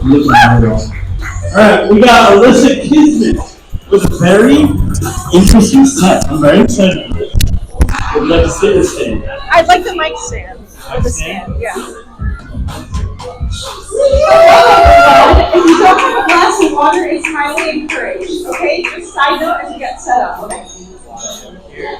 Looking at it all. Alright, we got Alyssa Kismet with a very interesting set. I'm very excited. Would you like to sit or stand? I'd like the mic stand. Or the stand, yeah. If you don't have a glass of water, it's highly encouraged. Okay? Just side note as you get set up, okay? Yeah.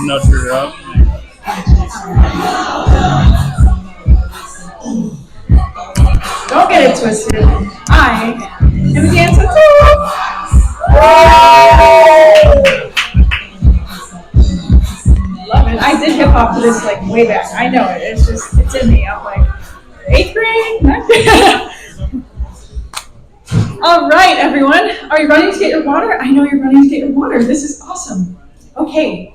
Nudge her up. Don't get it twisted. I am a dancer too. Love it. I did hip hop to this like way back. I know it. It's in me. I'm like 8th grade, 9th grade. All right, everyone. Are you running to get your water? I know you're running to get your water. This is awesome. Okay.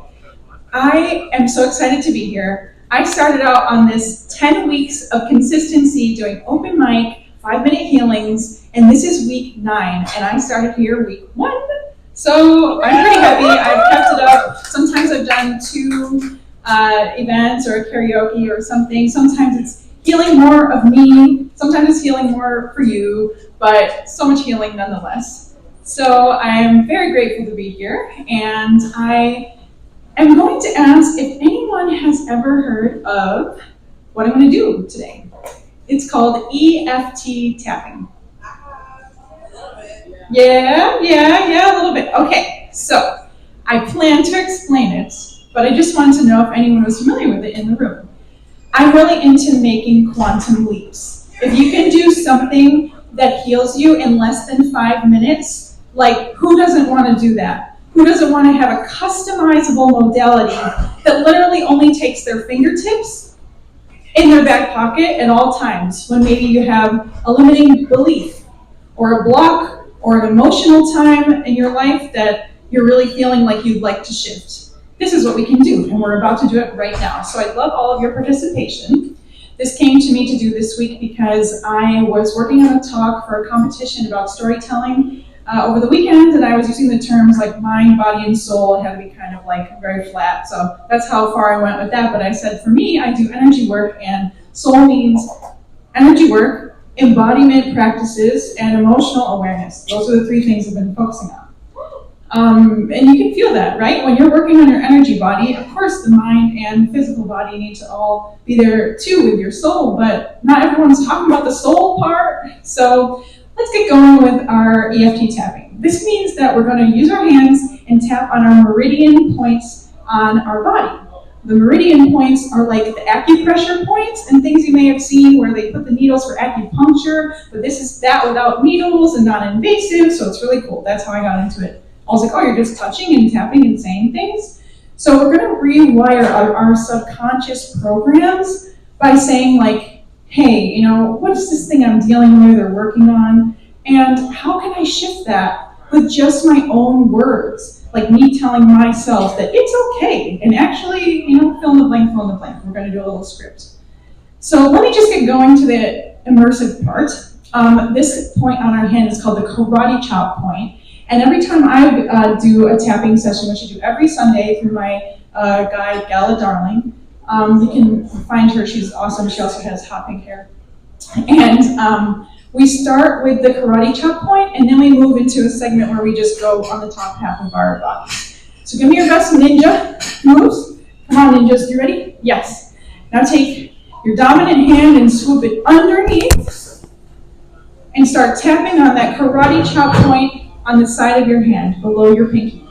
I am so excited to be here. I started out on this 10 weeks of consistency doing open mic, 5-minute healings, and this is week 9, and I started here week 1. So I'm pretty happy. I've kept it up. Sometimes I've done 2 events or karaoke or something. Sometimes it's healing more of me. Sometimes it's healing more for you, but so much healing nonetheless. So I'm very grateful to be here, and I'm going to ask if anyone has ever heard of what I'm going to do today. It's called EFT tapping. Yeah, a little bit. Okay, so I plan to explain it, but I just wanted to know if anyone was familiar with it in the room. I'm really into making quantum leaps. If you can do something that heals you in less than 5 minutes, like who doesn't want to do that? Who doesn't want to have a customizable modality that literally only takes their fingertips in their back pocket at all times when maybe you have a limiting belief or a block or an emotional time in your life that you're really feeling like you'd like to shift? This is what we can do, and we're about to do it right now. So I'd love all of your participation. This came to me to do this week because I was working on a talk for a competition about storytelling over the weekend, and I was using the terms like mind, body, and soul. It had to be kind of like very flat, so that's how far I went with that. But I said, for me, I do energy work, and soul means energy work, embodiment practices, and emotional awareness. Those are the 3 things I've been focusing on. And you can feel that, right? When you're working on your energy body, of course the mind and physical body need to all be there too with your soul, but not everyone's talking about the soul part. So let's get going with our EFT tapping. This means that we're going to use our hands and tap on our meridian points on our body. The meridian points are like the acupressure points and things you may have seen where they put the needles for acupuncture, but this is that without needles and non-invasive, so it's really cool. That's how I got into it. I was like, oh, you're just touching and tapping and saying things? So we're going to rewire our subconscious programs by saying like, hey, what is this thing I'm dealing with or working on? And how can I shift that with just my own words? Like me telling myself that it's okay. And actually, fill in the blank. We're going to do a little script. So let me just get going to the immersive part. This point on our hand is called the karate chop point. And every time I do a tapping session, which I do every Sunday through my guide, Gala Darling, you can find her, she's awesome. She also has hot pink hair. And we start with the karate chop point, and then we move into a segment where we just go on the top half of our body. So give me your best ninja moves. Come on, ninjas, you ready? Yes. Now take your dominant hand and swoop it underneath and start tapping on that karate chop point on the side of your hand, below your pinky.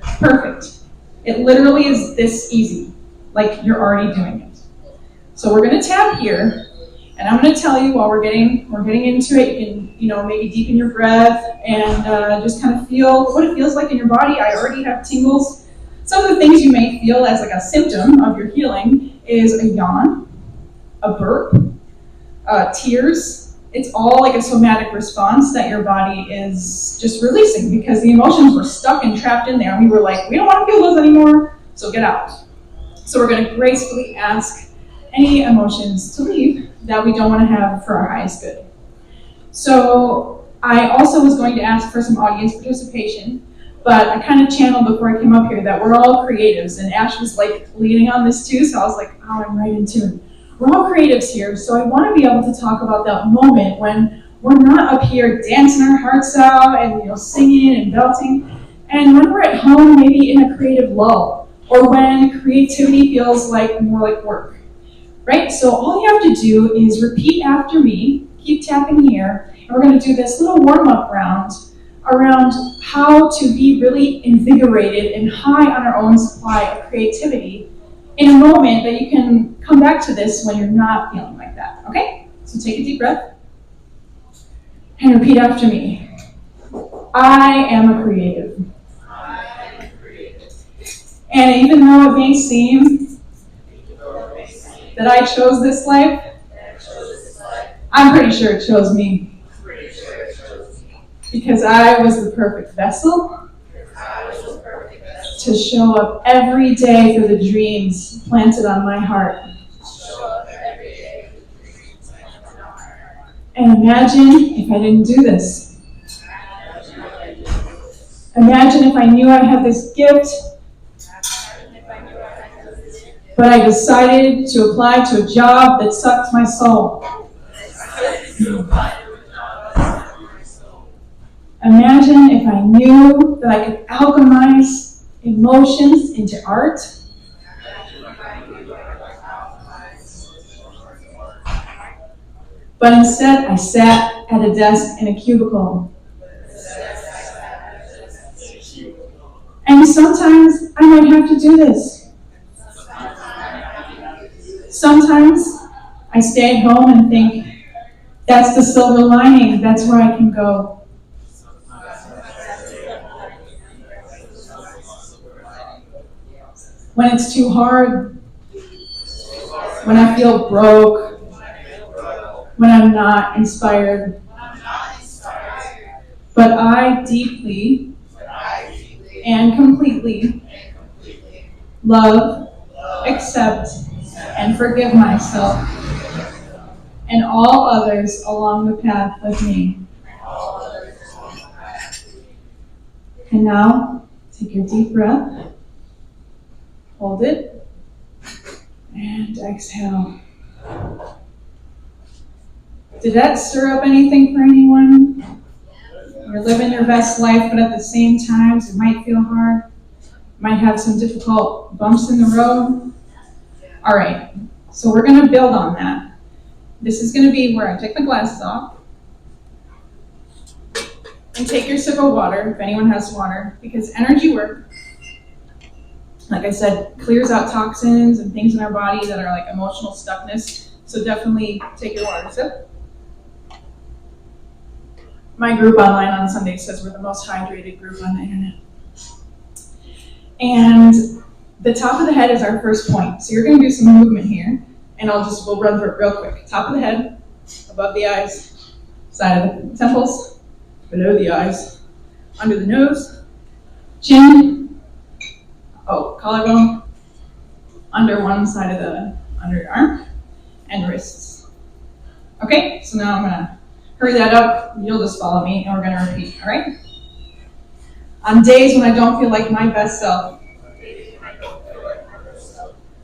Perfect. It literally is this easy, like you're already doing it. So we're going to tap here, and I'm going to tell you while we're getting into it. You can, maybe deepen your breath and just kind of feel what it feels like in your body. I already have tingles. Some of the things you may feel as like a symptom of your healing is a yawn, a burp, tears. It's all like a somatic response that your body is just releasing because the emotions were stuck and trapped in there. And we were like, we don't want to feel those anymore, so get out. So we're going to gracefully ask any emotions to leave that we don't want to have for our highest good. So I also was going to ask for some audience participation, but I kind of channeled before I came up here that we're all creatives, and Ash was like leading on this too, so I was like, oh, I'm right in tune. We're all creatives here, so I want to be able to talk about that moment when we're not up here dancing our hearts out and singing and belting, and when we're at home, maybe in a creative lull, or when creativity feels like more like work, right? So all you have to do is repeat after me, keep tapping here, and we're going to do this little warm-up round around how to be really invigorated and high on our own supply of creativity in a moment that you can come back to this when you're not feeling like that, okay? So take a deep breath and repeat after me. I am a creative. And even though it may seem that I chose this life, I'm pretty sure it chose me. Because I was the perfect vessel to show up every day for the dreams planted on my heart. And imagine if I didn't do this. Imagine if I knew I had this gift, but I decided to apply to a job that sucked my soul. Imagine if I knew that I could alchemize emotions into art. But instead, I sat at a desk in a cubicle. And sometimes I might have to do this. Sometimes I stay at home and think, that's the silver lining, that's where I can go. When it's too hard, when I feel broke, when I'm not inspired. But I deeply and completely love, accept, and forgive myself and all others along the path with me. And now, take your deep breath, hold it, and exhale. Did that stir up anything for anyone? You're living your best life, but at the same time, it might feel hard. Might have some difficult bumps in the road. All right, so we're going to build on that. This is going to be where I take my glasses off and take your sip of water, if anyone has water, because energy work, like I said, clears out toxins and things in our body that are like emotional stuckness. So definitely take your water sip. My group online on Sunday says we're the most hydrated group on the internet. And the top of the head is our first point. So you're going to do some movement here, and we'll run through it real quick. Top of the head, above the eyes, side of the temples, below the eyes, under the nose, chin, collarbone, under one side of the under your arm, and wrists. Okay, so now I'm going to hurry that up. You'll just follow me, and we're going to repeat, all right? On days when I don't feel like my best self,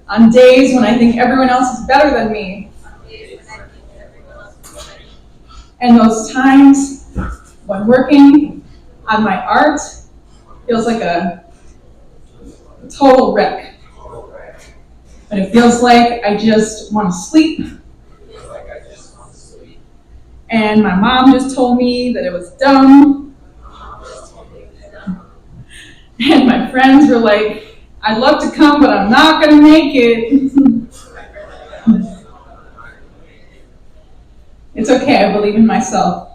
on days when I think everyone else is better than me, and those times when working on my art feels like a total wreck. But it feels like I just want to sleep. And my mom just told me that it was dumb. And my friends were like, I'd love to come, but I'm not going to make it. It's okay, I believe in myself.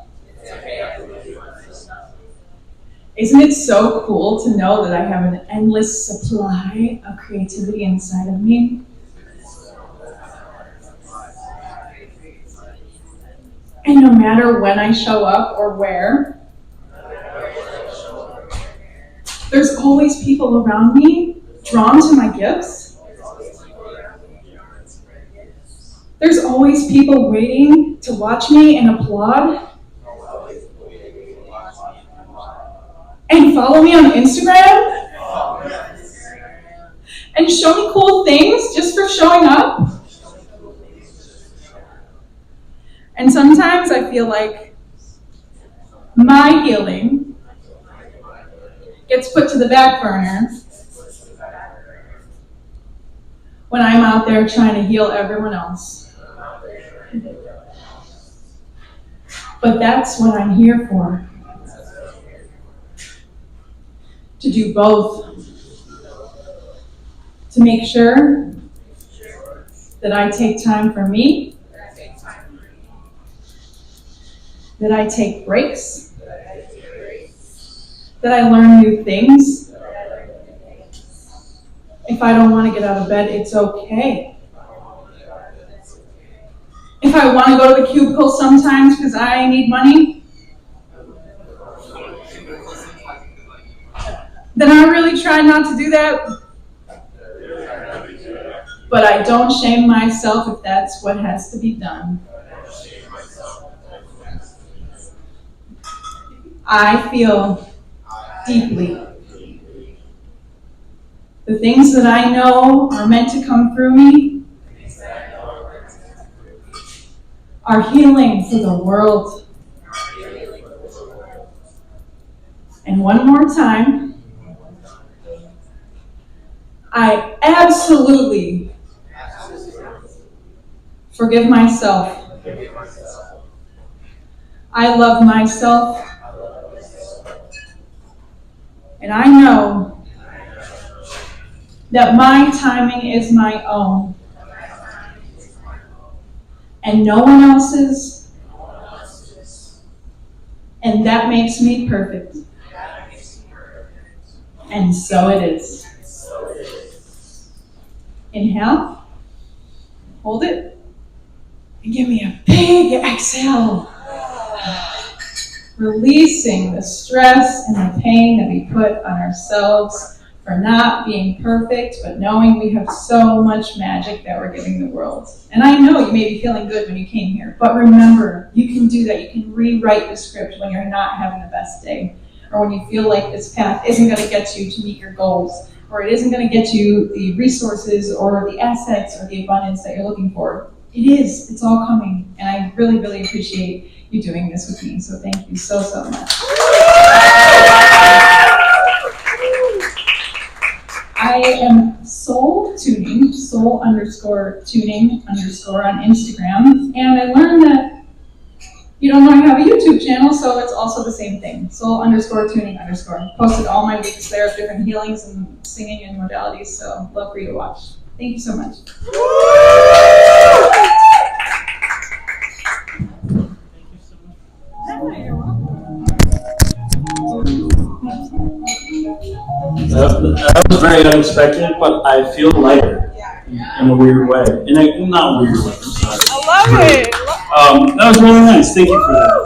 Isn't it so cool to know that I have an endless supply of creativity inside of me? And no matter when I show up or where, there's always people around me drawn to my gifts. There's always people waiting to watch me and applaud. and follow me on Instagram and show me cool things just for showing up. And sometimes I feel like my healing gets put to the back burner when I'm out there trying to heal everyone else. But that's what I'm here for. To do both. To make sure that I take time for me, that I take breaks, that I learn new things. If I don't want to get out of bed, it's okay. If I want to go to the cubicle sometimes because I need money, then I really try not to do that. But I don't shame myself if that's what has to be done. I feel deeply. The things that I know are meant to come through me are healing for the world. And one more time, I absolutely forgive myself. I love myself. And I know that my timing is my own. And no one else's. And that makes me perfect. And so it is. Inhale. Hold it. And give me a big exhale. Releasing the stress and the pain that we put on ourselves for not being perfect, but knowing we have so much magic that we're giving the world. And I know you may be feeling good when you came here, but remember, you can do that. You can rewrite the script when you're not having the best day, or when you feel like this path isn't going to get you to meet your goals, or it isn't going to get you the resources or the assets or the abundance that you're looking for. It is. It's all coming. And I really, really appreciate you doing this with me. So thank you so, so much. I am soul tuning, soul_tuning_ on Instagram. And I learned that you don't want to have a YouTube channel, so it's also the same thing. Soul_tuning_. Posted all my weeks there of different healings and singing and modalities, so love for you to watch. Thank you so much. That was very unexpected, but I feel lighter in a weird way. In a not weird way, I'm sorry. I love it. That was really nice. Thank you for that.